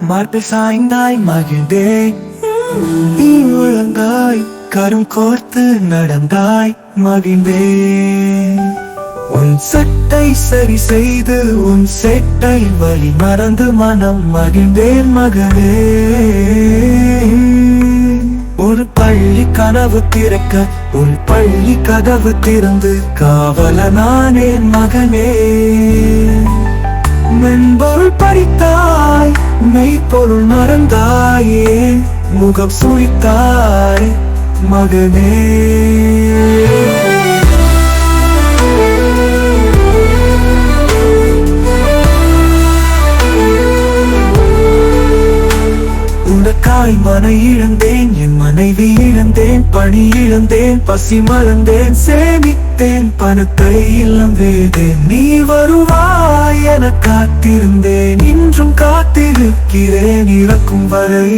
மார்பில் சாய்ந்தாய் மகிழ்ந்தேன். நீ முழங்காய் கரும் கோர்த்து நடந்தாய் மகிழ்ந்தேன். உன் சட்டை சரி செய்து உன் செட்டை வழி மறந்து மனம் மகிழ்ந்தேன் மகளே. ஒரு பள்ளி கனவு திறக்க உன் பள்ளி கதவு திறந்து காவலனானே மகனே. மென்பொருள் படித்தாய் மெய்ப்பொருள் மறந்தாயே, முகம் சுழித்தாய் மகனே. உனக்காய் மனை இழந்தேன், என் மனைவி இழந்தேன், பணி இழந்தேன், பசி மறந்தேன், சேமித்தேன் பணத்தை இழந்தேன். நீ வருவாய் என காத்திருந்தேன், இன்றும் காத்திருக்கிறேன் இறக்கும் வரை.